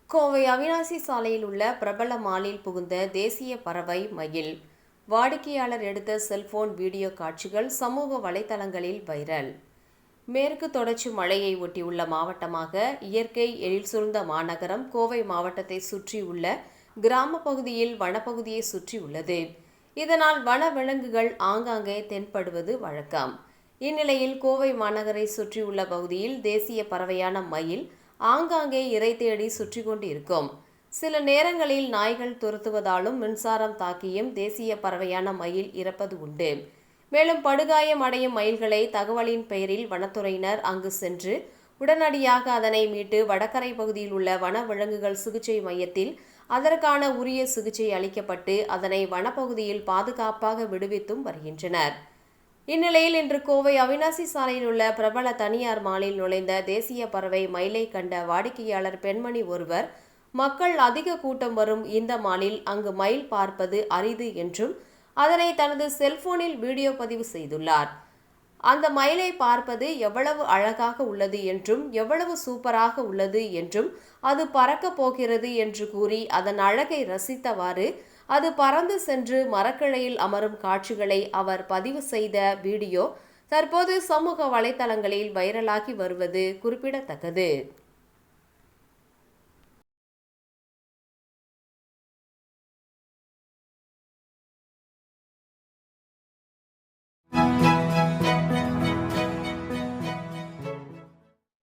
கோவை அவிநாசி சாலையில் உள்ள பிரபல மாலில் புகுந்த தேசிய பறவை மயில். வாடிக்கையாளர் எடுத்த செல்போன் வீடியோ காட்சிகள் சமூக வலைதளங்களில் வைரல். மேற்கு தொடர்ச்சி மலையை ஒட்டியுள்ள மாவட்டமாக இயற்கை எழில் சூழ்ந்த மாநகரம் கோவை மாவட்டத்தை சுற்றியுள்ள கிராம பகுதியில் வனப்பகுதியை சுற்றியுள்ளது. இதனால் வன விலங்குகள் ஆங்காங்கே தென்படுவது வழக்கம். இந்நிலையில் கோவை மாநகரை சுற்றியுள்ள பகுதியில் தேசிய பறவையான மயில் ஆங்காங்கே இரை தேடி சுற்றி கொண்டிருக்கும். சில நேரங்களில் நாய்கள் துரத்துவதாலும் மின்சாரம் தாக்கியும் தேசிய பறவையான மயில் இறப்பது உண்டு. மேலும் படுகாயம் அடையும் மயில்களை தகவலின் பெயரில் வனத்துறையினர் அங்கு சென்று உடனடியாக அதனை மீட்டு வடகரை பகுதியில் உள்ள வன விலங்குகள் சிகிச்சை மையத்தில் அதற்கான உரிய சிகிச்சை அளிக்கப்பட்டு அதனை வனப்பகுதியில் பாதுகாப்பாக விடுவித்தும் வருகின்றனர். இந்நிலையில் இன்று கோவை அவிநாசி சாலையில் உள்ள பிரபல தனியார் மாலில் நுழைந்த தேசிய பறவை மயிலை கண்ட வாடிக்கையாளர் பெண்மணி ஒருவர், மக்கள் அதிக கூட்டம் வரும் இந்த மாலில் அங்கு மயில் பார்ப்பது அரிது என்றும் அதனை தனது செல்போனில் வீடியோ பதிவு செய்துள்ளார். அந்த மயிலை பார்ப்பது எவ்வளவு அழகாக உள்ளது என்றும் எவ்வளவு சூப்பராக உள்ளது என்றும் அது பறக்கப் போகிறது என்று கூறி அதன் அழகை ரசித்தவாறு அது பறந்து சென்று மரக்கிளையில் அமரும் காட்சிகளை அவர் பதிவு செய்த வீடியோ தற்போது சமூக வலைதளங்களில் வைரலாகி வருவது குறிப்பிடத்தக்கது.